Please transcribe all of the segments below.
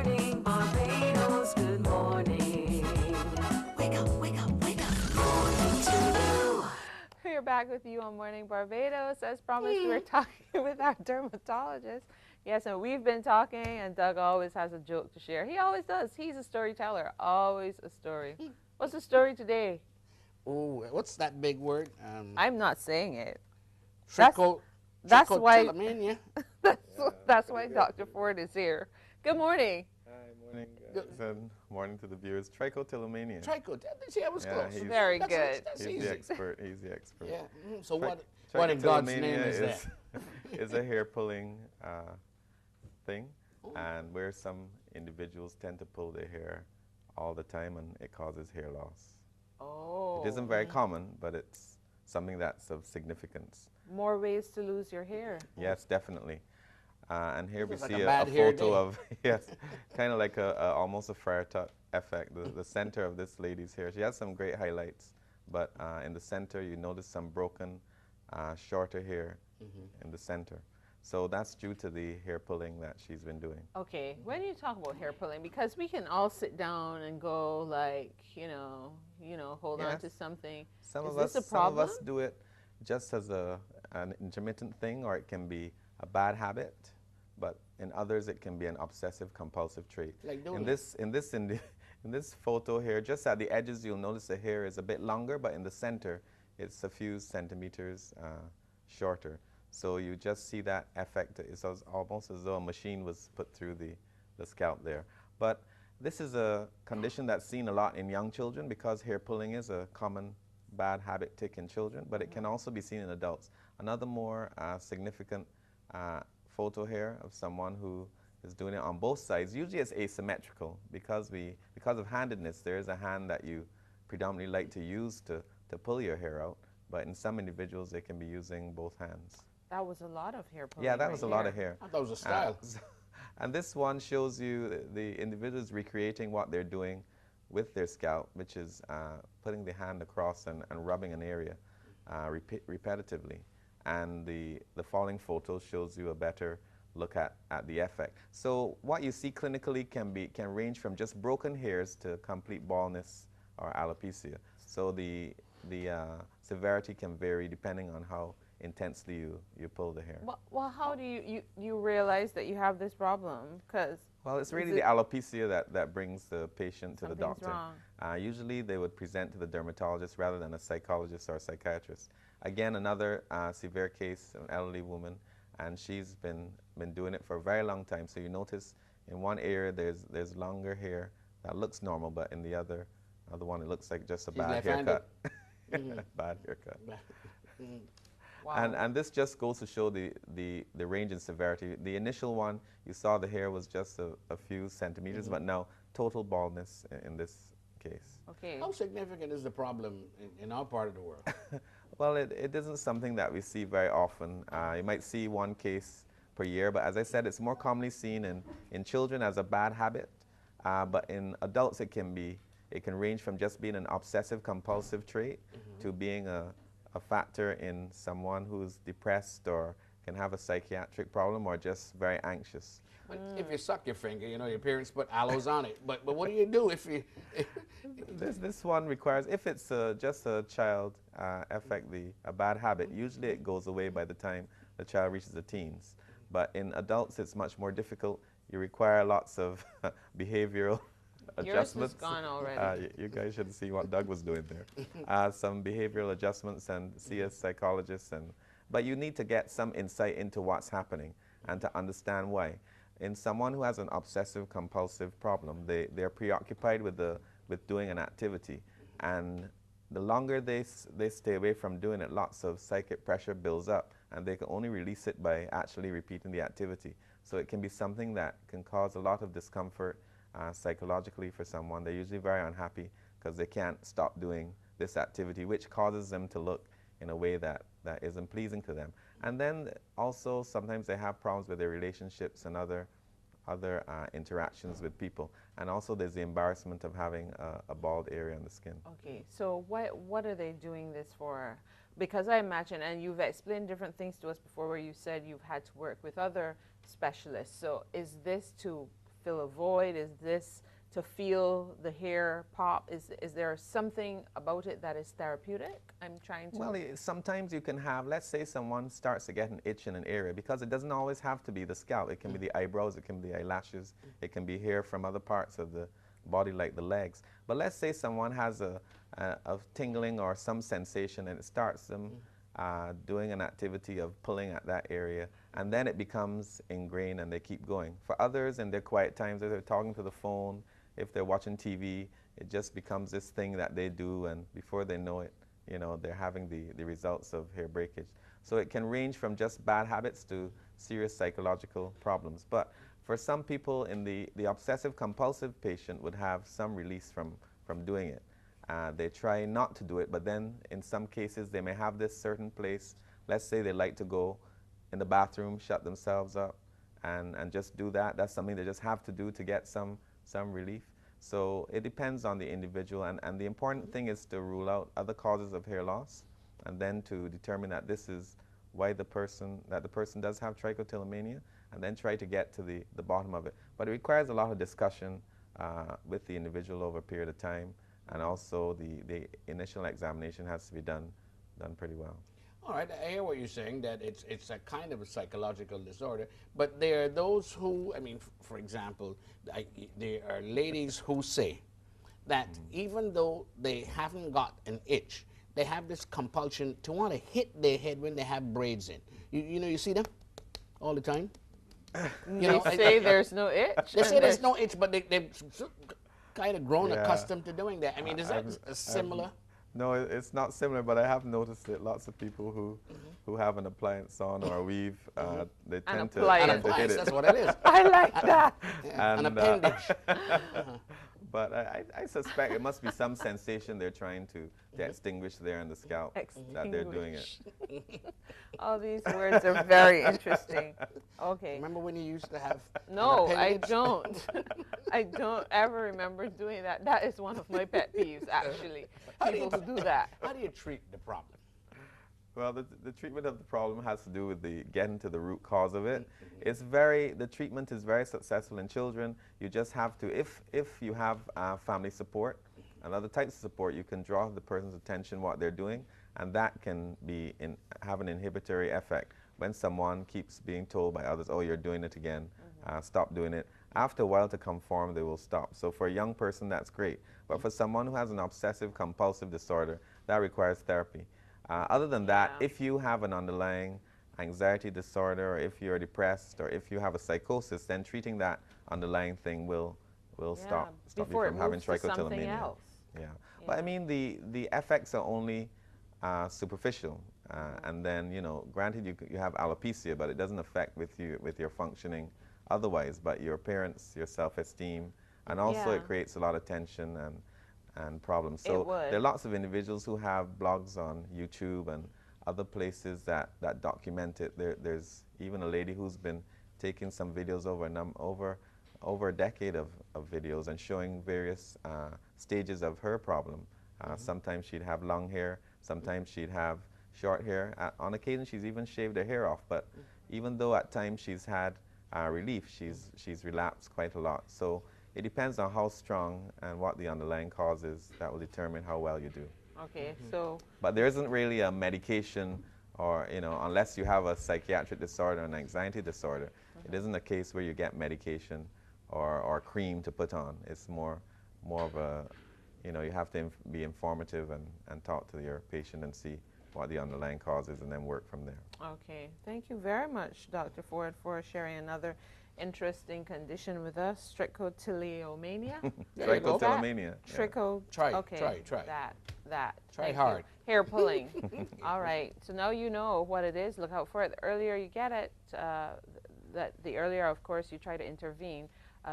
morning, Barbados, good morning. Wake up, wake up, wake up. Morning to you. We're back with you on Morning Barbados. As promised, we're talking with our dermatologist. Yes, and we've been talking, and Doug always has a joke to share. He always does. He's a storyteller, always a story. What's the story today? Oh, what's that big word? I'm not saying it. That's why Trichotillomania. that's why Dr. Ford is here. Good morning. Hi, morning, guys, and morning to the viewers. Trichotillomania. See, I was close. Very good. That's He's easy. the expert. He's the expert. Yeah. So what in God's name Trichotillomania is that? is a hair pulling thing, and where some individuals tend to pull their hair all the time, and it causes hair loss. Oh. It isn't very common, but it's something that's of significance. More ways to lose your hair. Yes, definitely. And here we Looks like see a a bad hair photo day. of, yes, kind of like almost a friar tuck effect, the center of this lady's hair. She has some great highlights, but in the center you notice some broken, shorter hair in the center. So that's due to the hair pulling that she's been doing. Okay, when you talk about hair pulling, because we can all sit down and go like, hold on Yes. to something. Some Is of this us, a problem? Some of us do it just as an intermittent thing, or it can be a bad habit. But in others, it can be an obsessive compulsive trait. Like In this photo here, just at the edges, you'll notice the hair is a bit longer, but in the center, it's a few centimeters shorter. So you just see that effect. It's almost as though a machine was put through the scalp there. But this is a condition that's seen a lot in young children because hair pulling is a common bad habit tick in children, but it can also be seen in adults. Another more significant photo here of someone who is doing it on both sides. Usually it's asymmetrical because of handedness. There is a hand that you predominantly like to use to pull your hair out, but in some individuals they can be using both hands. That was a lot of hair pulling. Yeah, that right was a lot there. of hair. I thought it was a style. And this one shows you the individuals recreating what they're doing with their scalp, which is putting the hand across and rubbing an area repetitively. And the following photo shows you a better look at the effect. So what you see clinically can range from just broken hairs to complete baldness or alopecia. So the severity can vary depending on how intensely you pull the hair. Well, how do you realize that you have this problem? Because Well, it's really the alopecia that brings the patient to the Something's doctor. wrong. Usually they would present to the dermatologist rather than a psychologist or a psychiatrist. Again, another severe case, an elderly woman, and she's been doing it for a very long time. So you notice in one area there's longer hair that looks normal, but in the other one it looks like just a bad haircut. Bad haircut. Wow. And this just goes to show the range in severity. The initial one, you saw the hair was just a few centimeters, but now total baldness in this case. Okay. How significant is the problem in our part of the world? Well, it isn't something that we see very often. You might see one case per year, but as I said, it's more commonly seen in children as a bad habit. But in adults, it can range from just being an obsessive compulsive trait to being a factor in someone who's depressed or can have a psychiatric problem or just very anxious. But if you suck your finger, your parents put aloes on it. But what do you do if you... This one requires, if it's just a child affect a bad habit, usually it goes away by the time the child reaches the teens. But in adults, it's much more difficult. You require lots of behavioral adjustments. Yours is gone already. You guys should see what Doug was doing there. Some behavioral adjustments and see a psychologist. But you need to get some insight into what's happening and to understand why. In someone who has an obsessive compulsive problem, they're preoccupied with doing an activity. And the longer they stay away from doing it, lots of psychic pressure builds up, and they can only release it by actually repeating the activity. So it can be something that can cause a lot of discomfort psychologically for someone. They're usually very unhappy because they can't stop doing this activity, which causes them to look in a way that isn't pleasing to them. And then also sometimes they have problems with their relationships and other interactions with people. And also there's the embarrassment of having a bald area on the skin. Okay, so what are they doing this for? Because I imagine, and you've explained different things to us before where you said you've had to work with other specialists. So is this to fill a void? Is this to feel the hair pop? Is there something about it that is therapeutic? I'm trying to. Well, sometimes you can have, let's say someone starts to get an itch in an area, because it doesn't always have to be the scalp. It can be the eyebrows, it can be the eyelashes, it can be hair from other parts of the body like the legs. But let's say someone has a tingling or some sensation, and it starts them doing an activity of pulling at that area, and then it becomes ingrained and they keep going. For others, in their quiet times, if they're talking to the phone, if they're watching TV, it just becomes this thing that they do, and before they know it, you know, they're having the results of hair breakage. So it can range from just bad habits to serious psychological problems. But for some people, in the obsessive compulsive patient would have some release from doing it. They try not to do it, but then in some cases they may have this certain place. Let's say they like to go in the bathroom, shut themselves up, and just do that. That's something they just have to do to get some relief. So it depends on the individual, and the important thing is to rule out other causes of hair loss, and then to determine that this is why the person does have trichotillomania, and then try to get to the bottom of it. But it requires a lot of discussion with the individual over a period of time, and also the initial examination has to be done pretty well. All right, I hear what you're saying, that it's a kind of a psychological disorder, but there are those who, I mean, for example, there are ladies who say that even though they haven't got an itch, they have this compulsion to want to hit their head when they have braids in. You know, you see them all the time? They say there's no itch. They say there's no itch, but they've kind of grown Yeah. accustomed to doing that. I mean, is that similar? No, it's not similar, but I have noticed it. Lots of people who have an appliance on or a weave, they tend to hit it. That's what it is. I like that. Yeah, an And, appendage. But I suspect it must be some sensation they're trying to extinguish there in the scalp that they're doing it. All these words are very interesting. Okay. Remember when you used to have No, an I appendage? don't. I don't ever remember doing that. That is one of my pet peeves, actually. People who do that. How do you treat the problem? Well, the treatment of the problem has to do with getting to the root cause of it. The treatment is very successful in children. You just have to, if you have family support and other types of support, you can draw the person's attention what they're doing, and that can have an inhibitory effect. When someone keeps being told by others, oh, you're doing it again, stop doing it. After a while, to conform, they will stop. So for a young person, that's great. But for someone who has an obsessive compulsive disorder, that requires therapy. Other than that, if you have an underlying anxiety disorder, or if you're depressed, or if you have a psychosis, then treating that underlying thing will stop you from having trichotillomania. Yeah. But I mean, the effects are only superficial, and then, you know, granted you have alopecia, but it doesn't affect with your functioning otherwise, but your appearance, your self-esteem, and also it creates a lot of tension and problems. So there are lots of individuals who have blogs on YouTube and other places that document it. There's even a lady who's been taking some videos over a decade of videos and showing various stages of her problem. Sometimes she'd have long hair, sometimes she'd have short hair. On occasion, she's even shaved her hair off. But even though at times she's had relief, she's relapsed quite a lot. So it depends on how strong and what the underlying cause is that will determine how well you do. Okay, so. But there isn't really a medication, or, you know, unless you have a psychiatric disorder, an anxiety disorder, it isn't a case where you get medication or cream to put on. It's more of a, you know, you have to be informative and talk to your patient and see what the underlying cause is, and then work from there. Okay, thank you very much, Dr. Ford, for sharing another interesting condition with us, trichotillomania. Trichotillomania. Try. Okay, Try. That. Try Thank hard. you. Hair pulling. All right, so now you know what it is. Look out for it. The earlier you get it, the earlier, of course, you try to intervene,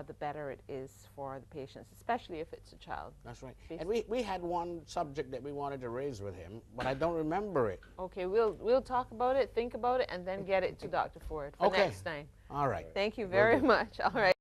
the better it is for the patients, especially if it's a child. That's right. And we had one subject that we wanted to raise with him, but I don't remember it. Okay, we'll talk about it, think about it, and then get it to Dr. Ford for next time. All right. Thank you very much. All right.